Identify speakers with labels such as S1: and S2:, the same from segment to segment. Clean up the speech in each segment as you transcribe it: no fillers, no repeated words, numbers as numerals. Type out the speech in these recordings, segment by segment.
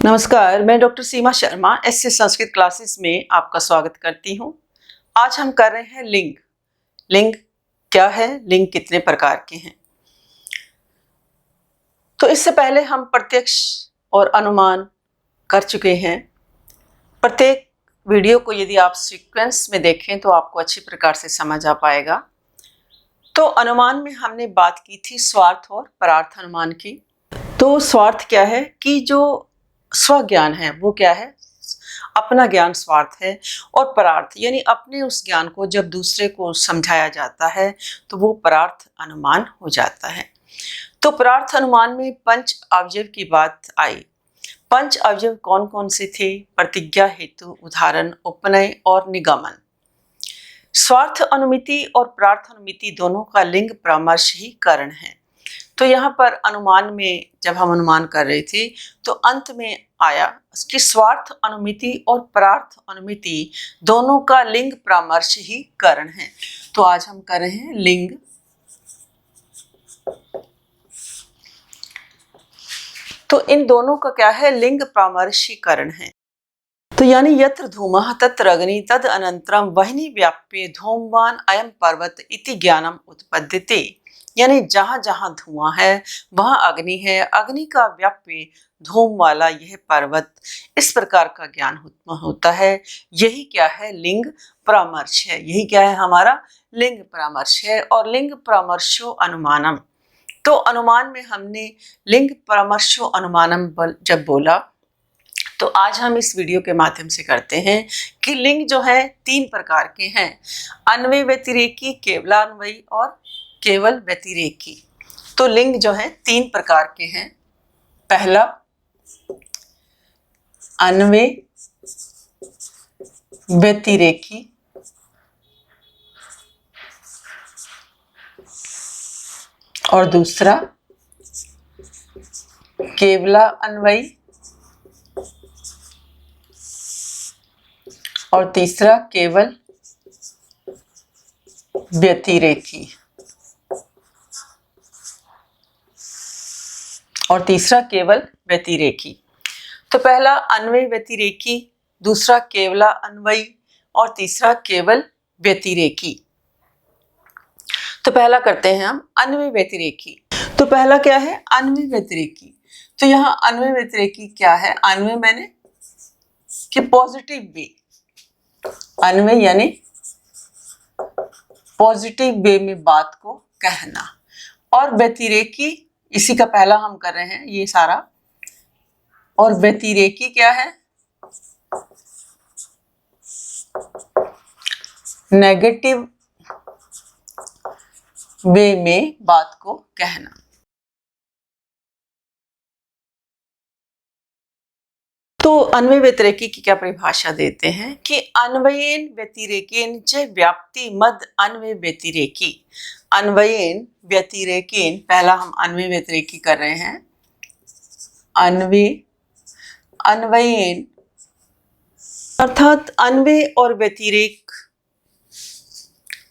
S1: नमस्कार, मैं डॉक्टर सीमा Sharma S A Sanskrit classes में आपका स्वागत करती हूँ। आज हम कर रहे हैं लिंग। लिंग क्या है, लिंग कितने प्रकार के हैं। तो इससे पहले हम प्रत्यक्ष और अनुमान कर चुके हैं। प्रत्येक वीडियो को यदि आप सीक्वेंस में देखें तो आपको अच्छी प्रकार से समझ आ पाएगा। तो अनुमान में हमने बात की थी स्वार्थ और परार्थ अनुमान की। तो स्वार्थ क्या है कि जो स्वज्ञान है वो क्या है, अपना ज्ञान स्वार्थ है। और परार्थ यानी अपने उस ज्ञान को जब दूसरे को समझाया जाता है तो वो परार्थ अनुमान हो जाता है। तो परार्थ अनुमान में पंच अवयव की बात आई। पंच अवयव कौन कौन से थे? प्रतिज्ञा, हेतु, उदाहरण, उपनय और निगमन। स्वार्थ अनुमिति और परार्थ अनुमिति दोनों का लिंग परामर्श ही कारण है। तो यहाँ पर अनुमान में जब हम अनुमान कर रहे थे तो अंत में आया कि स्वार्थ अनुमिति और परार्थ अनुमिति दोनों का लिंग परामर्श ही कारण है। तो आज हम कर रहे हैं लिंग। तो इन दोनों का क्या है, लिंग परामर्शीकरण है। तो यानी यत्र धूमः तत्र अग्नि तद अनंतरम वह्नि व्याप्य धूमवान अयम पर्वत इति ज्ञानम उत्पद्यते। यानी जहाँ जहाँ धुआं है वहाँ अग्नि है, अग्नि का व्याप्य धूम वाला यह पर्वत, इस प्रकार का ज्ञान होता है। यही क्या है, लिंग परामर्श है। यही क्या है, हमारा लिंग परामर्श है। और लिंग परामर्शो अनुमानम, तो अनुमान में हमने लिंग परामर्शो अनुमानम जब बोला तो आज हम इस वीडियो के माध्यम से करते हैं कि लिंग जो है तीन प्रकार के हैं, अन्वय व्यतिरेकी, केवलान्वयी और केवल व्यतिरेकी। तो लिंग जो है तीन प्रकार के हैं। पहला अन्वय व्यतिरेकी, और दूसरा केवलान्वयी, और तीसरा केवल व्यतिरेकी, और तीसरा केवल व्यतिरेकी। तो पहला अन्वय व्यतिरेकी, दूसरा केवलान्वयी और तीसरा केवल व्यतिरेकी। तो पहला करते हैं हम अन्वय व्यतिरेकी। तो पहला क्या है, अन्वय व्यतिरेकी। तो यहाँ अन्वय व्यतिरेकी क्या है, अन्वय मैंने कि पॉजिटिव वे, अन्वय यानी पॉजिटिव वे में बात को कहना, और व्यतिरेकी इसी का पहला हम कर रहे हैं ये सारा। और व्यतिरेकी क्या है, नेगेटिव वे में बात को कहना। तो अन्वय व्यतिरेकी की क्या परिभाषा देते हैं कि अन्वयेन व्यतिरेकेन च व्याप्ति मद अन्वय व्यतिरेकी। अन्वयेन व्यतिरेकेन, पहला हम अन्वय व्यतिरेकी कर रहे हैं। अन्वयेन अर्थात अन्वय और व्यतिरेक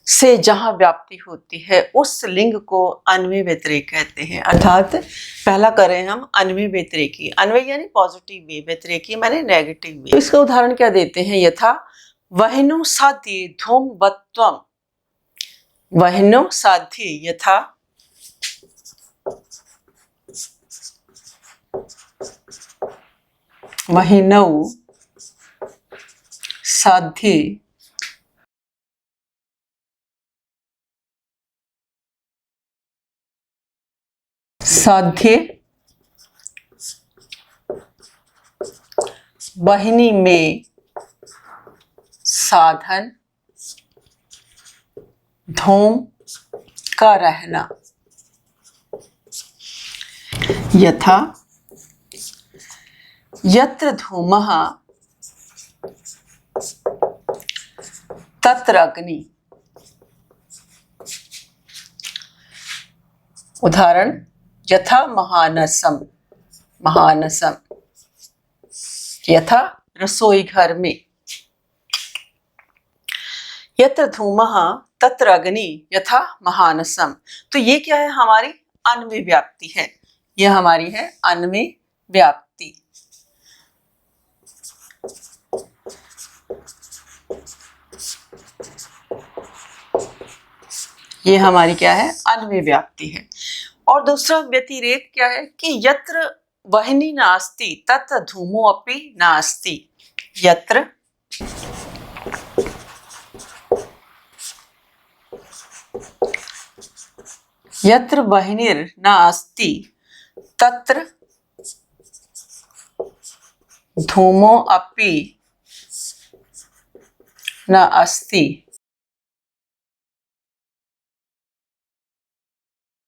S1: से जहां व्याप्ति होती है उस लिंग को अन्वय व्यतिरेक कहते हैं। अर्थात पहला करें हम अन्वय व्यतिरेकी, अन्वय यानी पॉजिटिव वे, व्यतिरेकी माने नेगेटिव वे। तो इसका उदाहरण क्या देते हैं, यथा वह्नो साध्य धूमवत्वम। वह्नो साध्य, यथा वह्नौ साध्य वह्नि में साधन धूम का रहना। यथा यत्र धूमः तत्र अग्नि। उदाहरण यथा महानसम, महानसम यथा रसोई घर में। यत्र धूमः तत्र अग्नि यथा महानसम। तो ये क्या है, हमारी अन्वय व्याप्ति है। यह हमारी है अन्वय व्याप्ति। ये हमारी क्या है, अन्वय व्याप्ति है। और दूसरा व्यतिरेक क्या है कि यत्र वह्नि नास्ति तत्र धूमो अपि नास्ति। यत्र यत्र वह्निर् नास्ति तत्र धूमो अपि न अस्ति।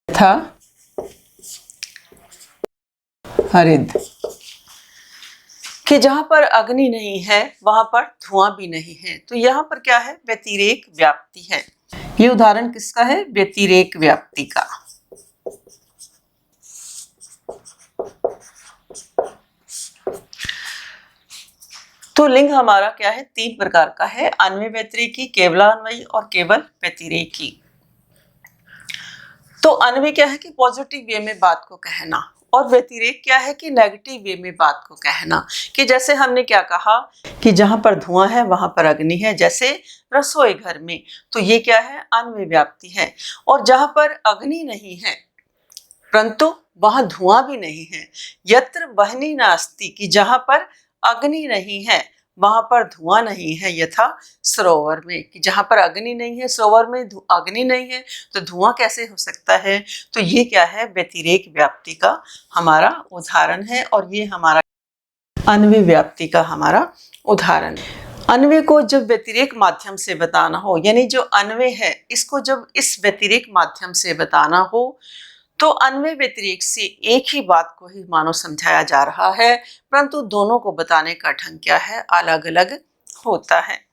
S1: यथा हरिद, कि जहां पर अग्नि नहीं है वहां पर धुआं भी नहीं है। तो यहाँ पर क्या है, व्यतिरेक व्याप्ति है। ये उदाहरण किसका है, व्यतिरेक व्याप्ति का। तो लिंग हमारा क्या है, 3 प्रकार का है, अन्वय व्यतिरेकी, केवलान्वयी और केवल व्यतिरेकी। तो अन्वय क्या है कि पॉजिटिव वे में बात को कहना, और व्यतिरेक क्या है कि नेगेटिव वे में बात को कहना। कि जैसे हमने क्या कहा कि जहां पर धुआं है वहां पर अग्नि है, जैसे रसोई घर में, तो ये क्या है, अन्वय व्याप्ति है। और जहां पर अग्नि नहीं है परंतु वहां धुआं भी नहीं है, यत्र वह्नि नास्ति, कि जहां पर अग्नि नहीं है वहां पर धुआं नहीं है। यथा सरोवर में, कि जहां पर अग्नि नहीं है, सरोवर में अग्नि नहीं है तो धुआं कैसे हो सकता है। तो ये क्या है, व्यतिरेक व्याप्ति का हमारा उदाहरण है, और ये हमारा अन्वय व्याप्ति का हमारा उदाहरण है। अन्वय को जब व्यतिरेक माध्यम से बताना हो, यानी जो अन्वय है इसको जब इस व्यतिरेक माध्यम से बताना हो, तो अन्वय व्यतिरेक से एक ही बात को ही मानो समझाया जा रहा है, परंतु दोनों को बताने का ढंग क्या है, अलग अलग होता है।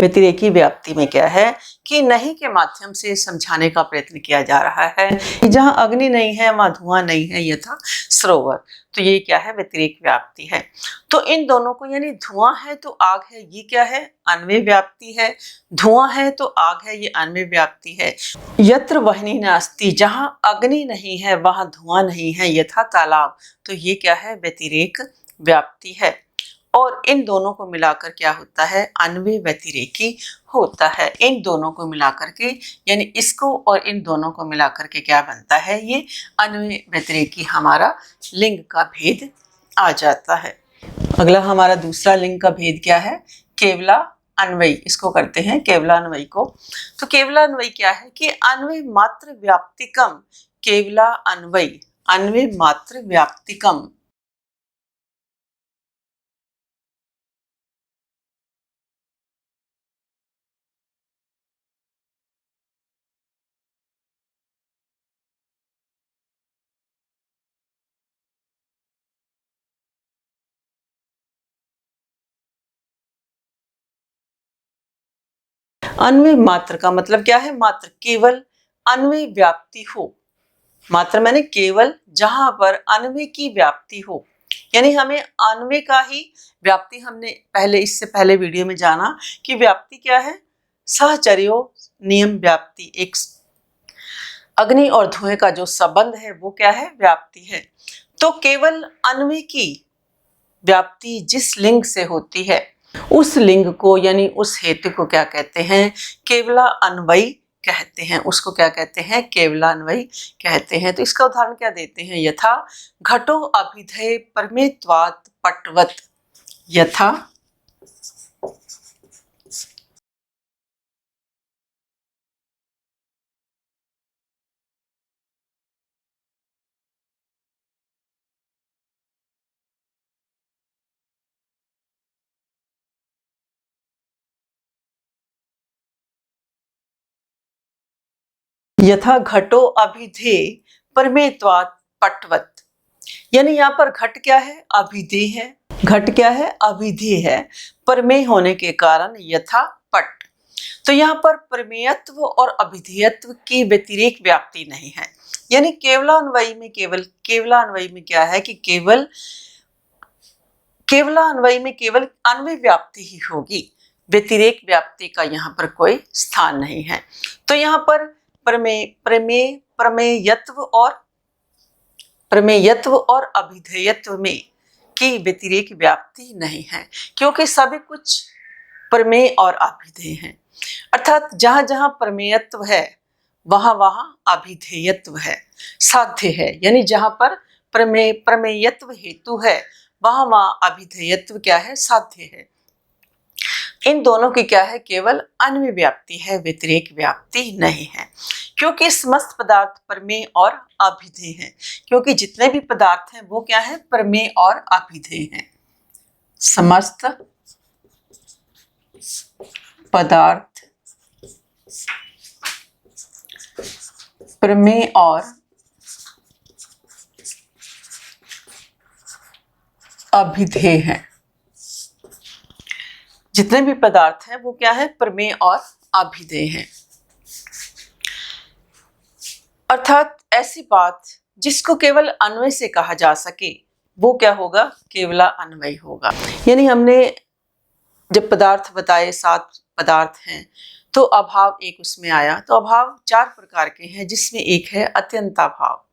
S1: व्यतिरेकी व्याप्ति में क्या है कि नहीं के माध्यम से समझाने का प्रयत्न किया जा रहा है कि जहां अग्नि नहीं है वहां धुआं नहीं है, यथा सरोवर। तो ये क्या है, व्यतिरेक व्याप्ति है। तो इन दोनों को, यानी धुआं है तो आग है, ये क्या है, अन्वय व्याप्ति है। धुआं है तो आग है, ये अन्वय व्याप्ति है। यत्र वह्नि नास्ति, जहां अग्नि नहीं है वहां धुआं नहीं है, यथा तालाब। तो ये क्या है, व्यतिरेक व्याप्ति है। और इन दोनों को मिलाकर क्या होता है, अन्वय व्यतिरेकी होता है। इन दोनों को मिलाकर के, यानी इसको और इन दोनों को मिलाकर के क्या बनता है, ये अन्वय व्यतिरेकी हमारा लिंग का भेद आ जाता है। अगला हमारा दूसरा लिंग का भेद क्या है, केवला अन्वयी। इसको करते हैं केवलान्वयी को। तो केवलान्वयी क्या है कि अन्वय मात्र व्याप्तिकम, केवला अन्वयी, अन्वय मात्र व्याप्तिकम। अन्वय मात्र का मतलब क्या है, मात्र, केवल अन्वय व्याप्ति हो। मात्र मैंने केवल जहां पर अन्वय की व्याप्ति हो, यानी हमें अन्वय का ही व्याप्ति, हमने पहले इससे पहले वीडियो में जाना कि व्याप्ति क्या है, सहचर्यो नियम व्याप्ति। एक अग्नि और धुएं का जो संबंध है वो क्या है, व्याप्ति है। तो केवल अन्वय की व्याप्ति जिस लिंग से होती है उस लिंग को, यानी उस हेतु को क्या कहते हैं, केवला अन्वयी कहते हैं। उसको क्या कहते हैं, केवलान्वयी कहते हैं। तो इसका उदाहरण क्या देते हैं, यथा घटो अभिधेय परमेत्वात् पटवत्। यथा यथा घटो अभिधेय परमेत्वात् पटवत्, यानी यहाँ पर घट क्या है, अभिधेय है। घट क्या है, अभिधेय है, परमेय होने के कारण यथा पट। तो यहाँ पर प्रमेयत्व और अभिधेयत्व की व्यतिरेक व्याप्ति नहीं है, यानी केवलान्वयी में केवलान्वयी में क्या है कि केवलान्वयी में केवल अन्वय व्याप्ति ही होगी, व्यतिरेक व्याप्ति का यहाँ पर कोई स्थान नहीं है। तो यहाँ पर प्रमेयत्व और अभिधेयत्व में की व्यतिरेक व्याप्ति नहीं है, क्योंकि सभी कुछ प्रमेय और अभिधेय हैं। अर्थात जहाँ जहाँ प्रमेयत्व है वहाँ वहाँ अभिधेयत्व है, साध्य है। यानी जहाँ पर प्रमेयत्व हेतु है वहाँ वहाँ अभिधेयत्व क्या है, साध्य है। इन दोनों की क्या है, केवल अन्वय व्याप्ति है, व्यतिरेक व्याप्ति नहीं है। क्योंकि समस्त पदार्थ प्रमेय और अभिधेय हैं। क्योंकि जितने भी पदार्थ हैं वो क्या है, प्रमेय और अभिधेय हैं। समस्त पदार्थ प्रमेय और अभिधेय हैं। जितने भी पदार्थ हैं वो क्या है, प्रमेय और अभिधेय हैं। अर्थात ऐसी बात जिसको केवल अन्वय से कहा जा सके वो क्या होगा, केवला अन्वय होगा। यानी हमने जब पदार्थ बताए 7 पदार्थ हैं तो अभाव एक उसमें आया। तो अभाव 4 प्रकार के हैं जिसमें एक है अत्यंताभाव।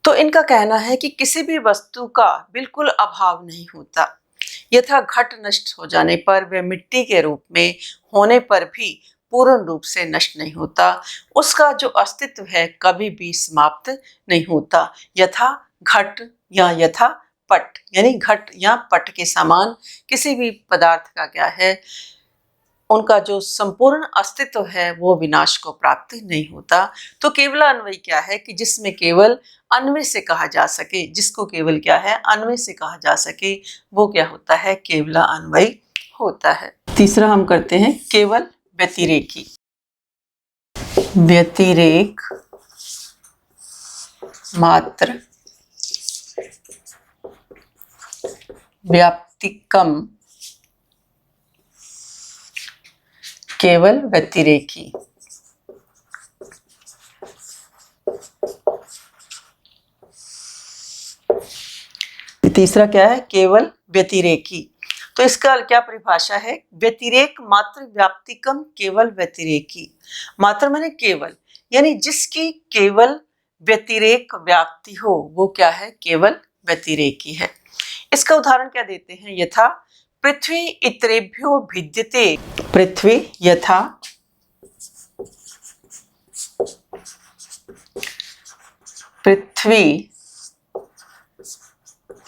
S1: तो इनका कहना है कि किसी भी वस्तु का बिल्कुल अभाव नहीं होता। यथा घट नष्ट हो जाने पर वह मिट्टी के रूप में होने पर भी पूर्ण रूप से नष्ट नहीं होता। उसका जो अस्तित्व है कभी भी समाप्त नहीं होता। यथा घट या यथा पट, यानी घट या पट के समान किसी भी पदार्थ का क्या है, उनका जो संपूर्ण अस्तित्व है वो विनाश को प्राप्त नहीं होता। तो केवला अन्वय क्या है कि जिसमें केवल अन्वय से कहा जा सके, जिसको केवल क्या है, अन्वय से कहा जा सके, वो क्या होता है, केवला अन्वय होता है। तीसरा हम करते हैं केवल व्यतिरेकी। व्यतिरेक मात्र व्याप्तिकम केवल व्यतिरेकी। तीसरा क्या है, केवल व्यतिरेकी। तो इसका क्या परिभाषा है, व्यतिरेक मात्र व्याप्तिकम केवल व्यतिरेकी। मात्र माने केवल, यानी जिसकी केवल व्यतिरेक व्याप्ति हो वो क्या है, केवल व्यतिरेकी है। इसका उदाहरण क्या देते हैं, यथा पृथ्वी इतरेभ्यो भिद्यते। पृथ्वी यथा पृथ्वी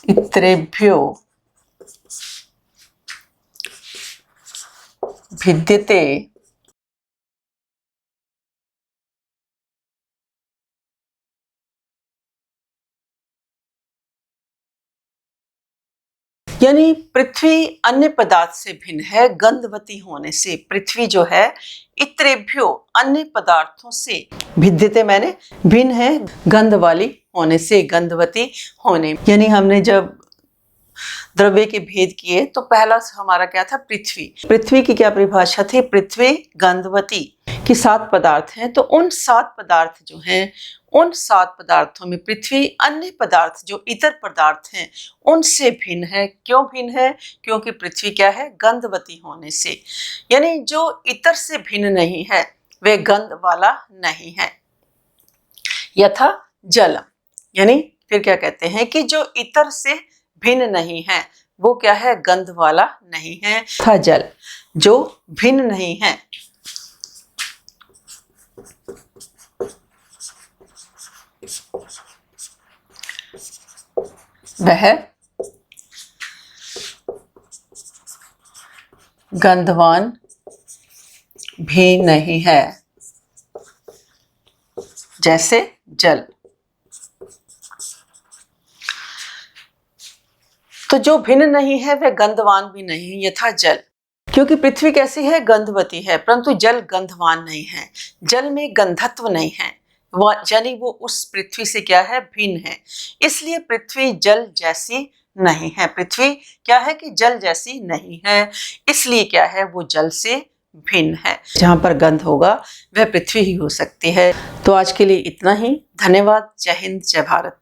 S1: इतरेभ्यो भिद्यते यानी पृथ्वी अन्य पदार्थ से भिन्न है गंधवती होने से। पृथ्वी जो है इतरेभ्यो अन्य पदार्थों से, भिद्यते मैंने भिन्न है गंध वाली होने से, गंधवती होने। यानी हमने जब द्रव्य के भेद किए तो पहला हमारा क्या था, पृथ्वी। पृथ्वी की क्या परिभाषा थी, पृथ्वी गंधवती की 7 पदार्थ हैं। तो उन 7 पदार्थ जो हैं, उन 7 पदार्थों में पृथ्वी अन्य पदार्थ जो इतर पदार्थ हैं उनसे भिन्न है। क्यों भिन्न है, क्योंकि पृथ्वी क्या है, गंधवती होने से। यानी जो इतर से भिन्न नहीं है वह गंध वाला नहीं है। यथा जलम, यानी फिर क्या कहते हैं कि जो इतर से भिन्न नहीं है वो क्या है, गंध वाला नहीं है। था जल जो भिन्न नहीं है वह गंधवान भी नहीं है, जैसे जल। तो जो भिन्न नहीं है वह गंधवान भी नहीं, यथा जल। क्योंकि पृथ्वी कैसी है, गंधवती है, परंतु जल गंधवान नहीं है। जल में गंधत्व नहीं है, यानी वो उस पृथ्वी से क्या है, भिन्न है। इसलिए पृथ्वी जल जैसी नहीं है। पृथ्वी क्या है कि जल जैसी नहीं है, इसलिए क्या है, वो जल से भिन्न है। जहाँ पर गंध होगा वह पृथ्वी ही हो सकती है। तो आज के लिए इतना ही। धन्यवाद। जय हिंद, जय भारत।